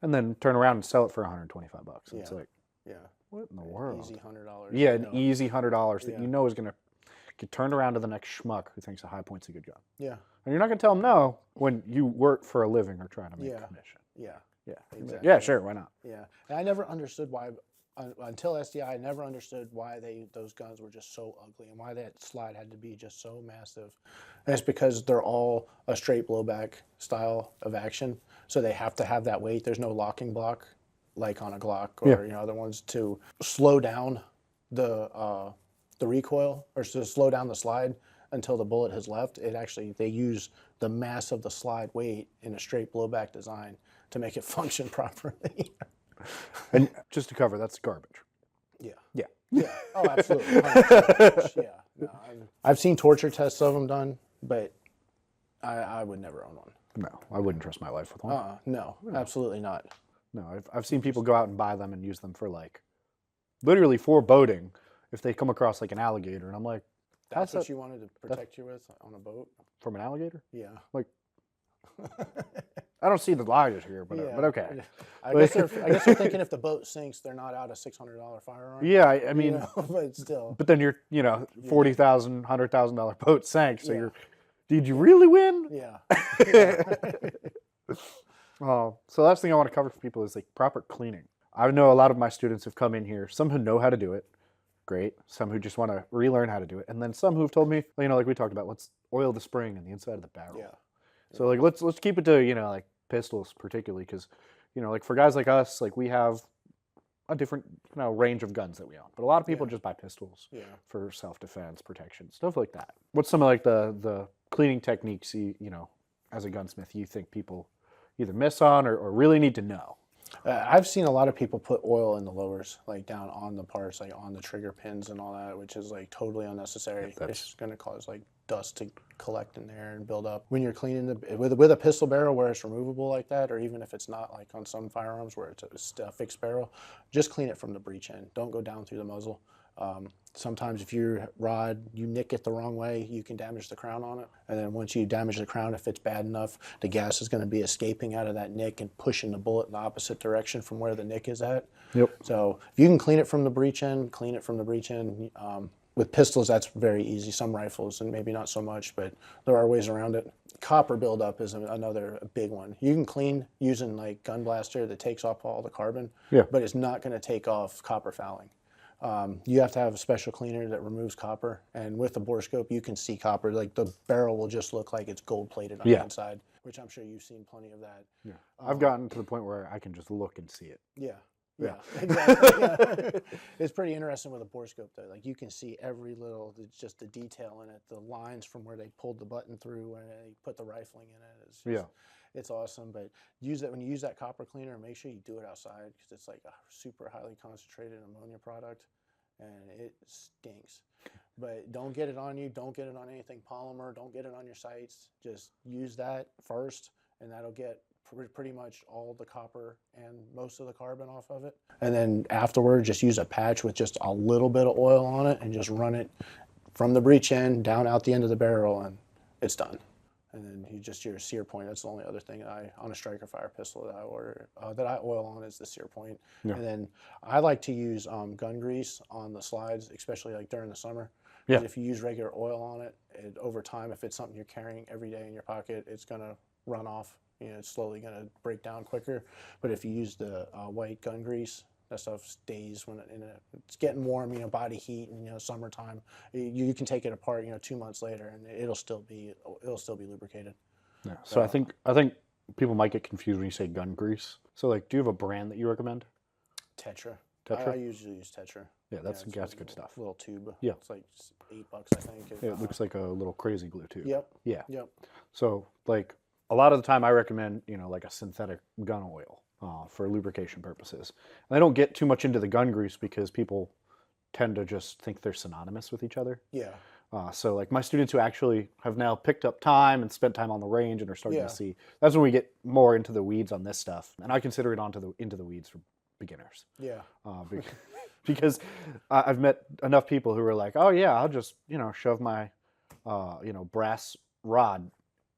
A: and then turn around and sell it for $125. It's like, what in the world?
B: Easy $100.
A: Yeah, an easy $100 that is going to get turned around to the next schmuck who thinks a High Point's a good gun.
B: Yeah.
A: And you're not going to tell them no when you work for a living or trying to make a commission.
B: Yeah.
A: Yeah.
B: Exactly.
A: Yeah, sure, why not?
B: Yeah. And I never understood why, until SDI, I never understood why those guns were just so ugly and why that slide had to be just so massive. And it's because they're all a straight blowback style of action, so they have to have that weight. There's no locking block like on a Glock or other ones to slow down the recoil or to slow down the slide until the bullet has left. They use the mass of the slide weight in a straight blowback design to make it function properly.
A: And just to cover, that's garbage.
B: Yeah.
A: Yeah.
B: Yeah. Oh, absolutely. 100% yeah. No, I've seen torture tests of them done, but I would never own one.
A: No, I wouldn't trust my life with one.
B: No, absolutely not.
A: No, I've seen people go out and buy them and use them for literally for boating if they come across like an alligator, and I'm like,
B: that's what you wanted to protect you with on a boat?
A: From an alligator?
B: Yeah.
A: Like, I don't see the logic here, but okay.
B: I guess they're thinking if the boat sinks, they're not out a $600 firearm.
A: Yeah, I mean,
B: but still.
A: But then you're, $40,000, $100,000 boat sank. So did you really win?
B: Yeah.
A: So the last thing I want to cover for people is like proper cleaning. I know a lot of my students have come in here, some who know how to do it, great. Some who just want to relearn how to do it. And then some who've told me, like we talked about, let's oil the spring and the inside of the barrel.
B: Yeah.
A: So like, let's keep it to, like pistols particularly, because, like for guys like us, like we have a different range of guns that we own. But a lot of people just buy pistols for self-defense, protection, stuff like that. What's some of like the cleaning techniques as a gunsmith you think people either miss on or really need to know?
B: I've seen a lot of people put oil in the lowers, like down on the parts, like on the trigger pins and all that, which is like totally unnecessary. It's going to cause like dust to collect in there and build up. When you're cleaning with a pistol barrel where it's removable like that, or even if it's not, like on some firearms where it's a fixed barrel, just clean it from the breech end. Don't go down through the muzzle. Sometimes if your rod, you nick it the wrong way, you can damage the crown on it. And then once you damage the crown, if it's bad enough, the gas is going to be escaping out of that nick and pushing the bullet in the opposite direction from where the nick is at.
A: Yep.
B: So if you can clean it from the breech end, clean it from the breech end. With pistols, that's very easy. Some rifles, and maybe not so much, but there are ways around it. Copper buildup is another big one. You can clean using like gun blaster that takes off all the carbon, but it's not going to take off copper fouling. You have to have a special cleaner that removes copper, and with the borescope you can see copper. Like the barrel will just look like it's gold plated on the inside, which I'm sure you've seen plenty of that.
A: Yeah, I've gotten to the point where I can just look and see it.
B: Yeah, exactly. It's pretty interesting with a borescope though. Like you can see every little, it's just the detail in it, the lines from where they pulled the button through and they put the rifling in it. It's just, it's awesome. But when you use that copper cleaner, make sure you do it outside because it's like a super highly concentrated ammonia product and it stinks. But don't get it on you. Don't get it on anything polymer. Don't get it on your sights. Just use that first and that'll get pretty much all the copper and most of the carbon off of it. And then afterward, just use a patch with just a little bit of oil on it and just run it from the breech end down out the end of the barrel and it's done. And then your sear point, that's the only other thing on a striker fire pistol that I oil on is the sear point. Yeah. And then I like to use gun grease on the slides, especially like during the summer. Yeah. If you use regular oil on it, over time, if it's something you're carrying every day in your pocket, it's gonna run off. It's slowly going to break down quicker. But if you use the white gun grease, that stuff stays when it's getting warm, body heat, and summertime. You can take it apart, 2 months later, and it'll still be lubricated. Yeah.
A: So I think people might get confused when you say gun grease. So like, do you have a brand that you recommend?
B: Tetra. I usually use Tetra.
A: Yeah, that's good stuff.
B: Little tube.
A: Yeah.
B: It's like $8, I think.
A: It looks like a little crazy glue tube.
B: Yep.
A: Yeah.
B: Yep.
A: So like, a lot of the time I recommend, like a synthetic gun oil for lubrication purposes. And I don't get too much into the gun grease because people tend to just think they're synonymous with each other. Yeah. So like my students who actually have now picked up time and spent time on the range and are starting to see, that's when we get more into the weeds on this stuff. And I consider it into the weeds for beginners. Yeah. Because I've met enough people who are like, oh yeah, I'll just, shove my, brass rod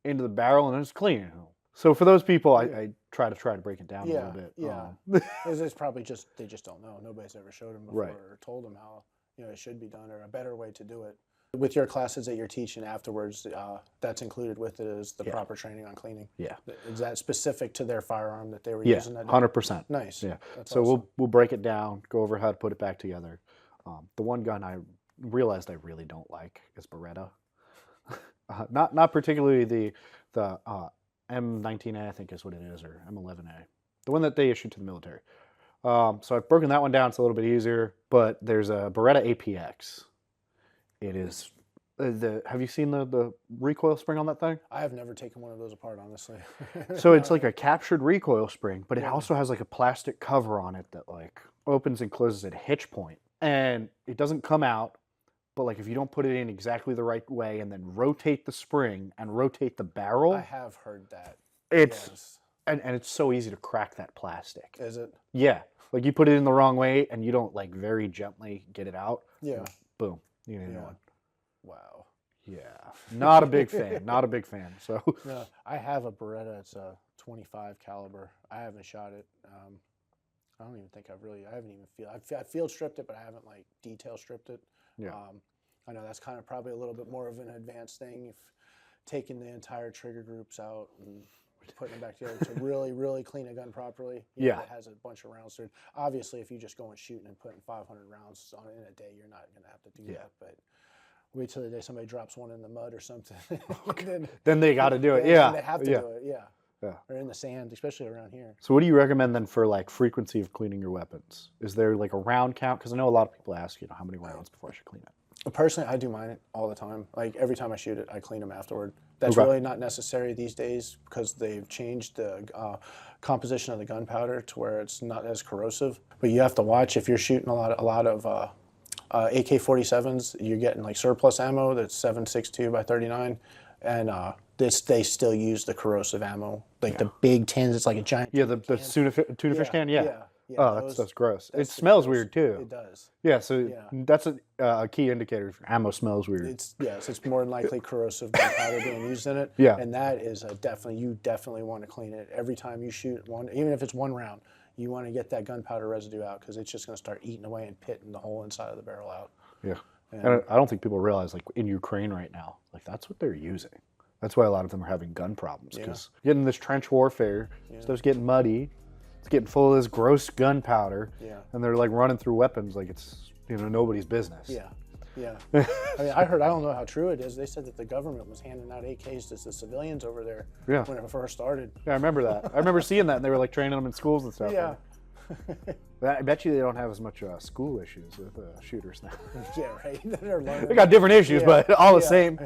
A: into the barrel and then it's clean. So for those people, I try to break it down a little bit.
B: Yeah, it's probably they just don't know. Nobody's ever showed them before or told them how it should be done or a better way to do it. With your classes that you're teaching afterwards, that's included with it is the proper training on cleaning. Yeah, is that specific to their firearm that they were using that day? 100%. Nice. Yeah, that's so awesome. we'll break it down, go over how to put it back together. The one gun I realized I really don't like is Beretta. Not particularly the M19A, I think is what it is, or M11A, the one that they issued to the military. So I've broken that one down. It's a little bit easier, but there's a Beretta APX. It is have you seen the recoil spring on that thing? I have never taken one of those apart, honestly. So it's like a captured recoil spring, but it also has like a plastic cover on it that like opens and closes at a hitch point, and it doesn't come out. But like if you don't put it in exactly the right way and then rotate the spring and rotate the barrel. I have heard that. And it's so easy to crack that plastic. Is it? Yeah. Like you put it in the wrong way and you don't like very gently get it out. Yeah. Boom. You need one. Wow.
A: Yeah, not a big fan. Not a big fan. So
B: No, I have a Beretta. It's a 25 caliber. I haven't shot it. I don't even think I haven't even I field stripped it, but I haven't like detail stripped it.
A: yeah,
B: I know that's kind of probably a little bit more of an advanced thing, if taking the entire trigger groups out and putting them back together to really, really clean a gun properly. You know, it has a bunch of rounds through it. Obviously, if you just go and shooting and putting 500 rounds on in a day, you're not going to have to do that. But wait till the day somebody drops one in the mud or something.
A: then they got to do it.
B: Then they have to do it. Yeah. Or in the sand, especially around here.
A: So what do you recommend then for like frequency of cleaning your weapons? Is there like a round count? Because I know a lot of people ask, how many rounds before I should clean it?
B: Personally, I do mine all the time. Like every time I shoot it, I clean them afterward. That's really not necessary these days because they've changed the composition of the gunpowder to where it's not as corrosive. But you have to watch if you're shooting a lot of AK-47s. You're getting like surplus ammo that's 7.62 by 39, and they still use the corrosive ammo, like the big tins. It's like a giant.
A: Yeah, the tuna fish can. Yeah. Oh, that's gross. It
B: That's
A: smells weird too.
B: It does.
A: Yeah, so that's a key indicator if your ammo smells weird.
B: It's more than likely corrosive gunpowder being used in it.
A: Yeah.
B: And that is you definitely want to clean it every time you shoot one, even if it's one round. You want to get that gunpowder residue out because it's just going to start eating away and pitting the whole inside of the barrel out.
A: Yeah. And I don't think people realize, like in Ukraine right now, like that's what they're using. That's why a lot of them are having gun problems because getting this trench warfare, stuff's getting muddy. It's getting full of this gross gunpowder, and they're like running through weapons like it's nobody's business.
B: Yeah. I mean, I don't know how true it is. They said that the government was handing out AKs to the civilians over there when it first started.
A: Yeah, I remember that. I remember seeing that, and they were like training them in schools and stuff.
B: Yeah.
A: I bet you they don't have as much school issues with shooters now.
B: Yeah, right. They're learning.
A: They got different issues, but all the same.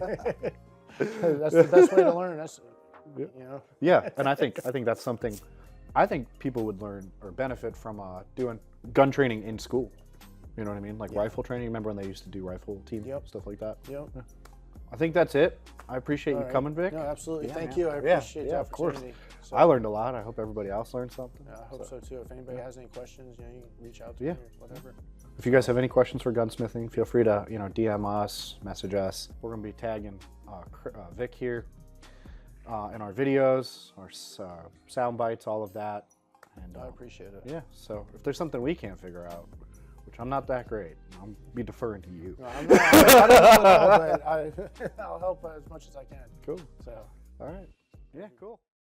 B: That's the best way to learn. That's
A: Yeah, and I think that's something. I think people would learn or benefit from doing gun training in school. You know what I mean? Like rifle training. Remember when they used to do rifle team stuff like that?
B: Yep.
A: Yeah. I think that's it. I appreciate you coming, Vic.
B: No, absolutely.
A: Yeah,
B: Thank you. I appreciate the
A: opportunity.
B: opportunity. So,
A: I learned a lot. I hope everybody else learned something.
B: I hope so too. If anybody has any questions, you can reach out to me or whatever.
A: If you guys have any questions for gunsmithing, feel free to DM us, message us. We're gonna be tagging Vic here in our videos, our sound bites, all of that. And
B: I appreciate it.
A: Yeah. So if there's something we can't figure out, which I'm not that great, I'll be deferring to you.
B: No, I'm not, I don't know at all, but I'll help as much as I can.
A: Cool.
B: So.
A: All right. Yeah. Cool.